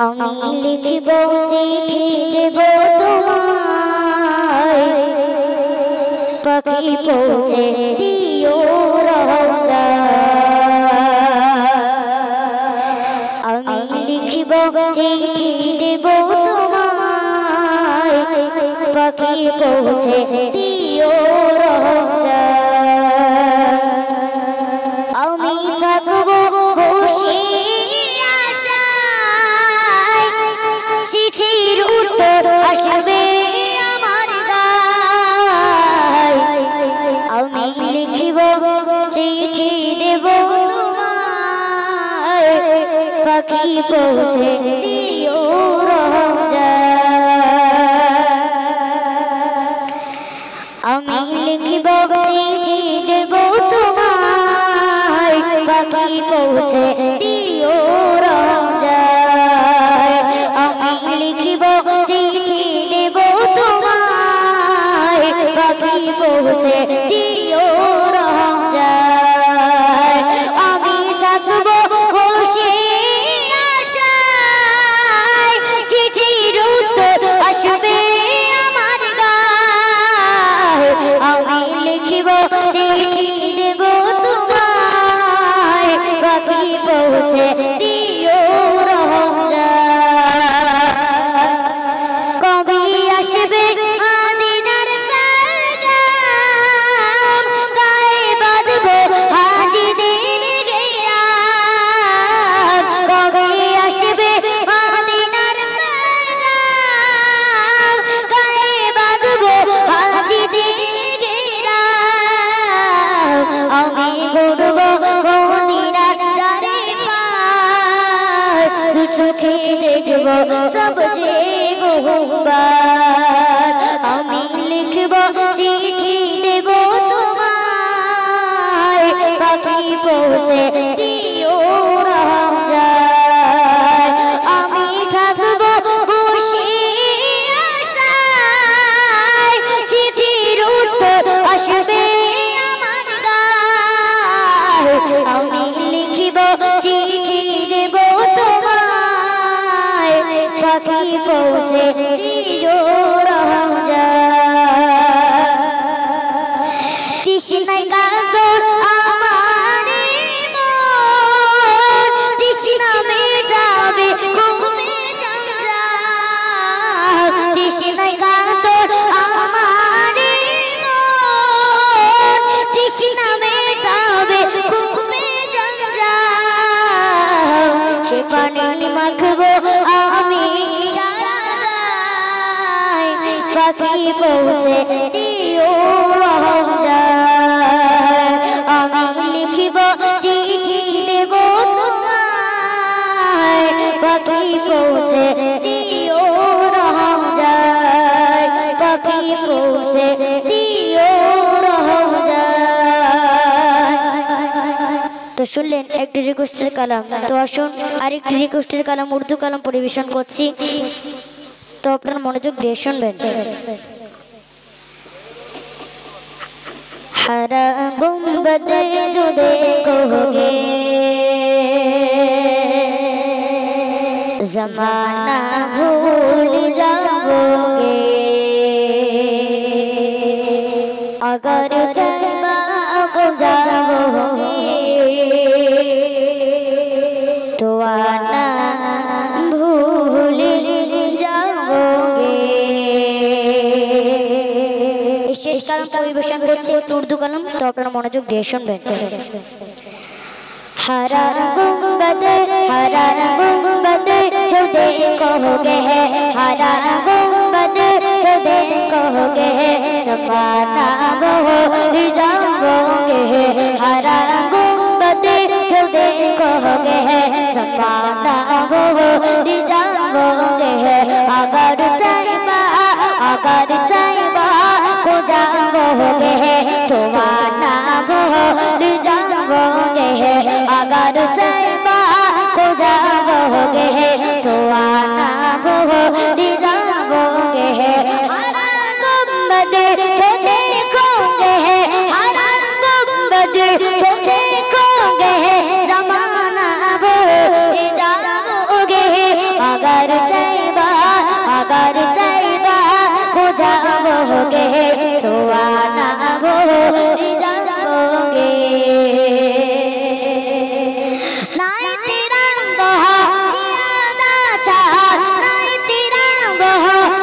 আমি লিখিব চিঠি দেব তোমায়, পাখি পৌঁছে দিও রওজা। আমি লিখিব চিঠি দেব তোমায়, পাখি পৌঁছে দিও রওজা। আমি থাকবো বসে আশায়, চিঠির উত্তর আসবে আমার গায়। আমি লিখিব চিঠি দেব তোমায়, পাখি পৌঁছে দিও রওজা। আমি লিখিব চিঠি দেব তোমায়, পাখি পৌঁছে দিও রওজা। আমি লিখিব চিঠি দেব তোমায়, পাখি পৌঁছে দিও রওজা। আমি থাকবো বসে আশায়, চিঠির উত্তর আসবে আমার গায়। আমি লিখিব চিঠি দেব তোমায়, পাখি পৌঁছে দিও রওজা। কবে আসবে আদিনার পেগাম, গায়ে বাঁধবো হাজিদের গেরাম। কবে আসবে আদিনার পেগাম, গায়ে বাঁধবো হাজিদের গেরাম। আমি ঘুরবো মদিনার চারিপাশ, দু চোখে দেখবো সব যে গোবার। আমি লিখব চিঠি দেব তোমায়, পাখি পৌঁছে দিও রওজা। আমি থাকবো বসে আশায়, চিঠির উত্তর আসবে আমার গায়। আমি লিখিব চিঠি দেব তোমায়, পাখি পৌঁছে দিও রওজা। তৃষ্ণায় কাতর আমার মন, তৃষ্ণা মেটাবে ঘুমে জঞ্জাল। তৃষ্ণায় কাতর আমার মন, তৃষ্ণা মেটাবে ঘুমে জঞ্জাল। সে পানি মাখবো আমি সারা গায়, পাখি পৌঁছে দিও রওজা। আমি লিখিব চিঠি দেব তোমায়, পাখি পৌঁছে দিও রওজা। পাখি পৌঁছে দিও রওজা। তো শুনলেন একটি রিকোয়েস্টের কালাম। তো আসুন আরেকটি রিকোয়েস্টের কালাম, উর্দু কালাম পরিবেশন করছি। তো আপনার মনোযোগ দিয়ে শুনবেন। हरा गुंबद जो देखोगे, जमाना भूल जाओगे। अगर जज्बा को जाओगे, तो आना भूल जाओगे। শেষ কালাম পরিবেশন করছে উর্দু কালাম। তো আপনারা মনোযোগ দিয়ে শুনবেন। हरा गुंबद जो देखोगे, हरा गुंबद जो देखोगे, जमाना भूल जाओगे। हरा गुंबद जो देखोगे, जमाना भूल जाओगे। अगर तैबा को जाओगे, तो आना भूल जाओगे। अगर तैबा को जाओगे, तो आना भूल जाओगे। हरा गुंबद जो देखोगे, हरा गुंबद जो देखोगे, जमाना भूल जाओगे। अगर कहोगे तो आना भूल जाओगे। नाई तिरंगा जियादा चार, नाई तिरंगा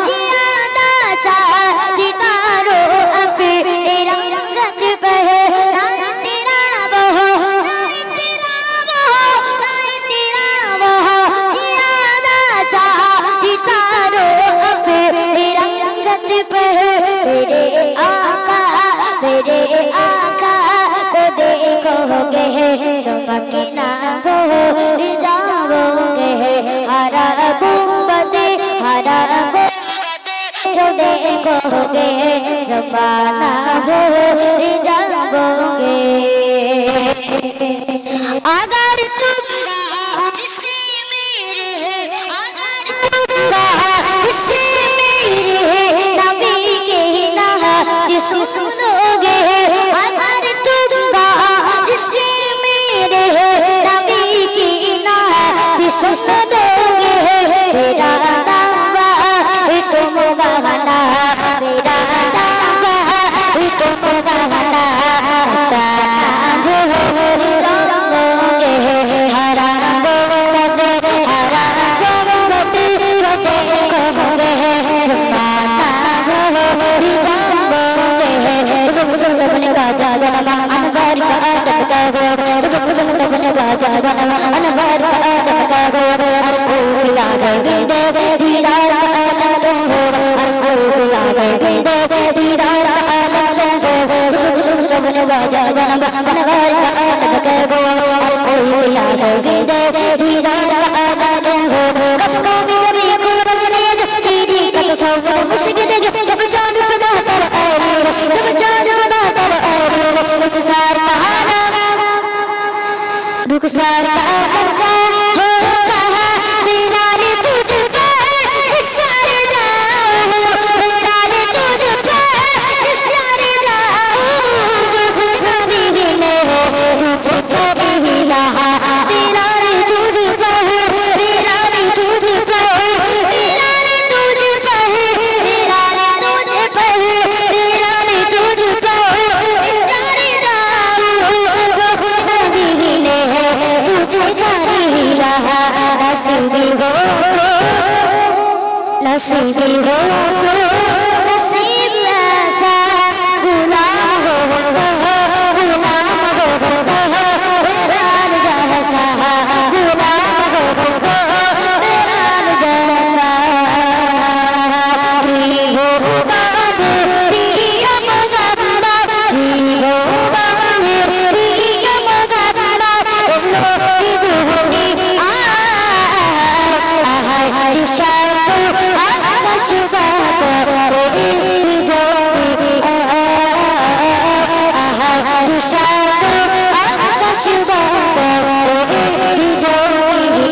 जियादा चार, सितारों अपने रंगत बहे। नाई तिरंगा, नाई तिरंगा, नाई तिरंगा जियादा चार, सितारों अपने रंगत बहे। मेरे आका को देखोगे चमकना भूल जाओगे। हरा गुंबदे हरा जो देखोगे ज़माना भूल जाओगे। अगर तुम इससे मेरे, अगर तुम इससे मेरे नबी के नात सुनोगे, अगर तुम इससे मेरे नबी की नात सुनोगे, मेरा दावा तुम बहाना, मेरा दावा तुम बहाना जाना भूल जाओगे। हरा गुंबद हरा गुंबद जो देखोगे ज़माना भूल जाओगे। सुन अपने बाजा गनमा अनवर का आदत का हो, सुन अपने बाजा गनमा अनवर का आदत का हो। हर को खिला दे दीदार का आदत हो, हर को खिला दे दीदार का आदत हो। सुन अपने बाजा गनमा अनवर का आदत का हो, हर को खिला दे दीदार का आदत हो। कब भी कभी को रखने चीज़ी का तो सब मुश्किल जगह जब चांद सदा तर आए, जब चांद सदा तर आए। रुखसार होता है दीवाने तुझ पे सर जाऊं, दीवाने तुझ पे सर जाऊं। जो कभी मिले तुझे कभी लहा, दीवाने तुझ पे, दीवाने तुझ पे, दीवाने तुझ पे, दीवाने तुझ पे, दीवाने तुझ पे सर जाऊं। जो कभी मिले तुझे कभी लहा, नसीबी हो तो, नसीबी हो तो नसीब ऐसा गुलाम हो, गुलाम हो रान जैसा, गुलाम हो रान जैसा। ती हो बाब रिया मगम्मा, ती हो बाब रिया मगम्मा, लोही दूनी हर शाम आकाश बात रे जोड़ी, हर शाम आकाश बात रे जोड़ी।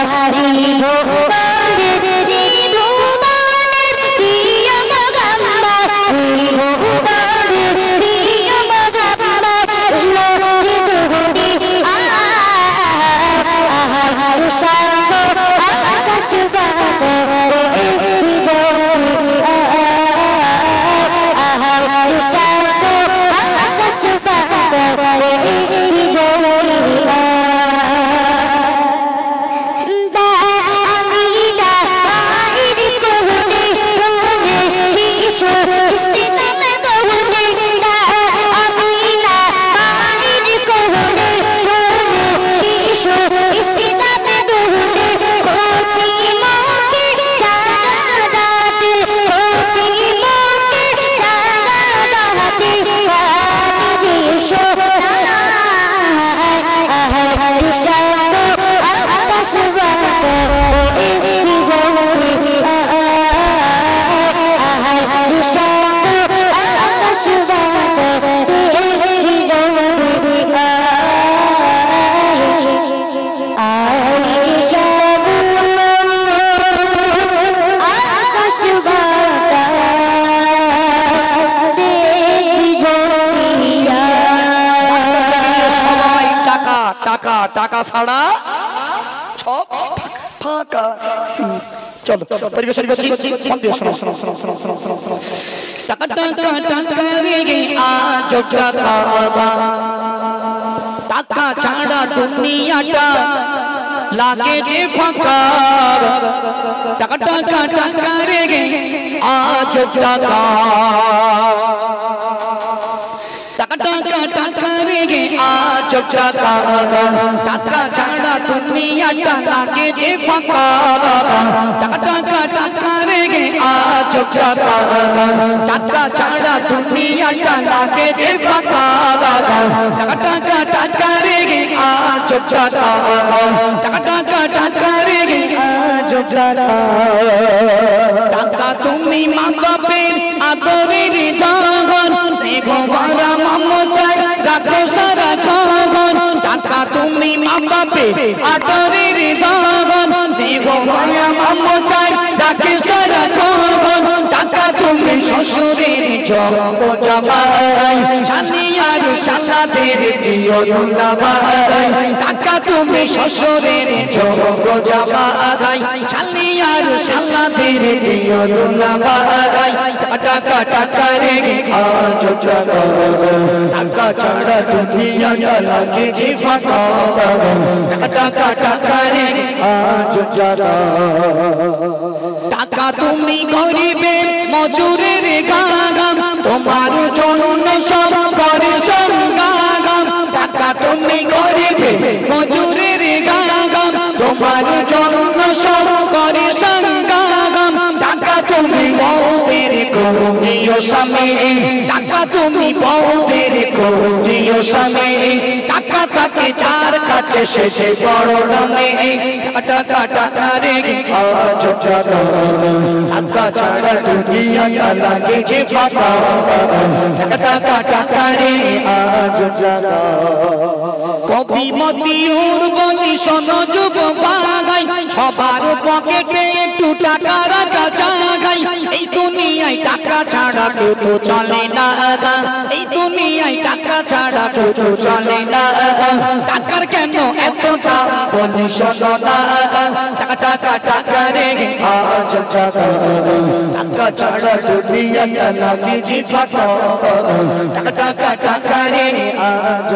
हरी भगवान री भगवान रिया मगम्मा, री भगवान रिया मगम्मा, लोही दूनी हर शाम आकाश बात रे जोड़ी, हर शाम आकाश बात रे जोड़ी। अमीना आइर कोहते रोने शीशो इसी दम दोहने, अमीना आइर कोहते रोने शीशो इसी दम दोहने। कोची मौके चागादात, कोची मौके चागादात, रानी जीशो हर शाम आकाश बात रे जोड़ी, हर शाम आकाश बात रे जोड़ी। आई शाम आकाश बात रे जोड़िया। সবাই টাকা টাকা টাকা ছাড়া সব ফাঁকা। চলো পরিবেশন করছি, মন দিয়ে শোনো। টাকা টাকা টাকা রে আজ টাকা টাকা ছাড়া দুনিয়াটা লাগে যে ফাঁকা টাকা টাকা টাকা রে আজ টাকা টাকা টাকা টাকা রে আজ টাকা টাকা ছাড়া দুনিয়াটা লাগে যে ফাঁকা টাকা টাকা টাকা রে আজ টাকা টাকা ছাড়া দুনিয়াটা লাগে যে ফাঁকা টাকা টাকা টাকা রে আজ টাকা টাকা টাকা টাকা রে আজ টাকা টাকা তুমি মা বাপের আদরের ধন স্নেহ ভরা মমতায় রাখো সারা জীবন টাকা তুমি মা বাপের আদরের ধন স্নেহ ভরা মমতায় রাখো সারা জীবন টাকা তুমি শ্বশুরের যোগ্য জামাই শালি আর শালাদের দিও দুলাভাই টাকা তুমি শ্বশুরের যোগ্য জামাই শালি আর শালাদের দিও দুলাভাই টাকা টাকা রে আজ টাকা ছাড়া দুনিয়াটা লাগে যে ফাঁকা টাকা টাকা রে আজ টাকা তুমি গরিবের মজুরের গাগাম তোমার জন্য সব করে সংগাগাম টাকা তুমি গরিবের মজুরের গাগাম তোমার জন্য সব করে সংগাগাম টাকা তুমি বউদের করদিও স্বামী টাকা তুমি বউদের করদিও স্বামী টাকা থাকে যার কাছে সে যে বড় নামে টাকা টাকা রে আজ টাকা ছাড়া দুনিয়াটা লাগে যে ফাঁকা টাকা টাকা রে আজ কবি মতিউর বলি শোনো যুবক বাগাই সবার পকেটে একটু টাকা রাখা চাই এই দুনিয়ায় টাকা ছাড়া কেউ তো চলে না এই দুনিয়ায় টাকা ছাড়া কেউ তো চলে না টাকার কেন এত দাম বলি শোনো না টাকা টাকা টাকা রে আজ টাকা ছাড়া দুনিয়াটা লাগে যে ফাঁকা টাকা টাকা টাকা রে আজ